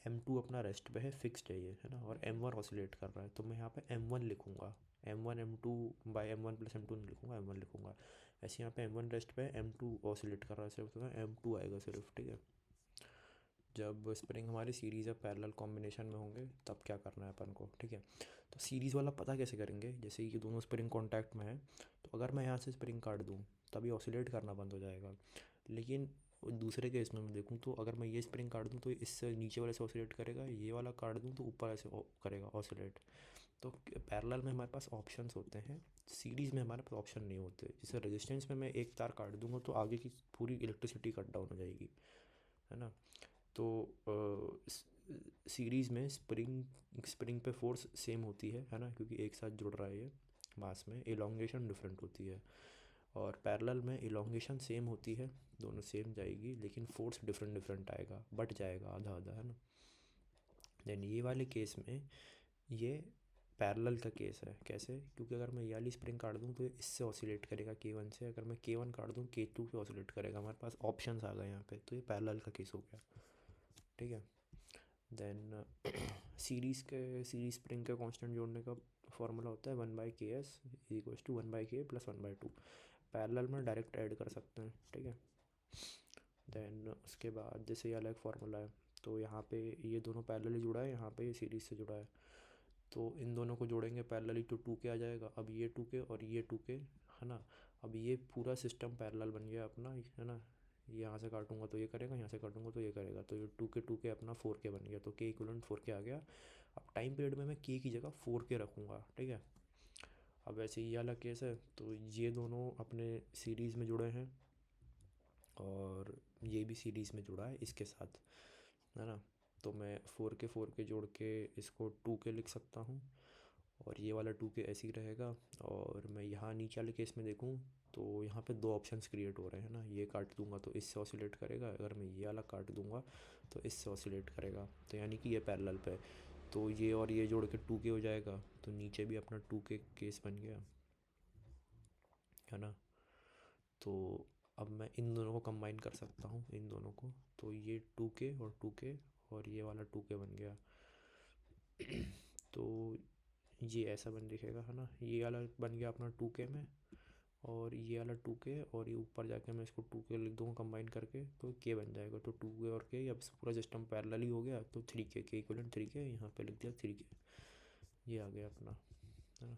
M2 अपना रेस्ट पे है, फिक्स्ड है ये, है ना, और M1 ऑसिलेट कर रहा है, तो मैं यहाँ पे M1 लिखूँगा, M1 M2/M1 + M2 नहीं लिखूँगा, M1 लिखूँगा। ऐसे यहाँ पे M1 रेस्ट पे है, M2 ऑसिलेट कर रहा है सिर्फ, तो M2 आएगा सिर्फ, ठीक है। जब स्प्रिंग हमारी सीरीज़ या पैरेलल कॉम्बिनेशन में होंगे तब क्या करना है अपन को, ठीक है। तो सीरीज़ वाला पता कैसे करेंगे, जैसे ये दोनों स्प्रिंग कॉन्टैक्ट में है, तो अगर मैं यहाँ से स्प्रिंग काट दूँ तभी ऑसिलेट करना बंद हो जाएगा। लेकिन दूसरे केस में मैं देखूँ तो अगर मैं ये स्प्रिंग काट दूँ तो इससे नीचे वाले से ऑसिलेट करेगा, ये वाला काट दूँ तो ऊपर ऐसे करेगा ऑसिलेट। तो पैरेलल में हमारे पास ऑप्शंस होते हैं, सीरीज़ में हमारे पास ऑप्शन नहीं होते। जैसे रेजिस्टेंस में मैं एक तार काट दूंगा तो आगे की पूरी इलेक्ट्रिसिटी कट डाउन हो जाएगी, है ना। तो सीरीज़ में स्प्रिंग पे फोर्स सेम होती है ना, क्योंकि एक साथ जुड़ रहा है ये मास में, इलोंगेशन डिफरेंट होती है। और पैरेलल में इलोंगेशन सेम होती है, दोनों सेम जाएगी, लेकिन फोर्स डिफरेंट डिफरेंट आएगा, बट जाएगा आधा आधा, है ना। देन ये वाले केस में ये पैरेलल का केस है, कैसे, क्योंकि अगर मैं ये वाली स्प्रिंग काट दूँ तो इससे ऑसिलेट करेगा K1 से, अगर मैं K1 काट दूँ K2 से ऑसिलेट करेगा, हमारे पास ऑप्शंस आ गए यहाँ पे, तो ये पैरेलल का केस हो गया, ठीक है। देन सीरीज स्प्रिंग का कांस्टेंट जोड़ने का फॉर्मूला होता है 1/Ks equals to 1/K + 1/2। Parallel में डायरेक्ट ऐड कर सकते हैं, ठीक है। देन उसके बाद जैसे ये अलग फार्मूला है, तो यहाँ पे ये दोनों पैरेलली जुड़ा है, यहाँ पे ये सीरीज से जुड़ा है, तो इन दोनों को जोड़ेंगे पैरेलली तो 2K आ जाएगा। अब ये 2K और ये 2K, है ना, अब ये पूरा सिस्टम पैरेलल बन गया अपना, है ना। यहाँ से काटूंगा तो ये करेगा, यहाँ से काटूंगा तो ये करेगा, तो ये 2K अपना 4K बन गया, तो K इक्वलेंट 4K आ गया। अब टाइम पीरियड में मैं K की जगह 4K रखूँगा, ठीक है। अब ऐसे ये अलग केस है, तो ये दोनों अपने सीरीज़ में जुड़े हैं और ये भी सीरीज़ में जुड़ा है इसके साथ, है ना। तो मैं 4K जोड़ के इसको 2K लिख सकता हूँ, और ये वाला 2K ऐसे ही रहेगा। और मैं यहाँ नीचे वाले केस में देखूँ तो यहाँ पे दो ऑप्शंस क्रिएट हो रहे हैं ना, ये काट दूंगा तो इससे ऑसिलेट करेगा, अगर मैं ये वाला काट दूंगा तो इससे ऑसिलेट करेगा, तो यानी कि ये पैरेलल पे है। तो ये और ये जोड़ के 2k हो जाएगा, तो नीचे भी अपना 2k केस बन गया, है ना। तो अब मैं इन दोनों को कंबाइन कर सकता हूँ, इन दोनों को, तो ये 2k और 2k और ये वाला 2k बन गया। तो ये ऐसा बन दिखेगा, है ना। ये वाला बन गया अपना 2k में, और ये वाला 2k, और ये ऊपर जाके मैं इसको 2k लिख दूँगा कंबाइन करके, तो k बन जाएगा। तो 2k और k, अब पूरा सिस्टम पैरेलल ही हो गया, तो 3k, k इक्वलेंट 3k, यहाँ पे लिख दिया 3k, ये आ गया अपना, है ना।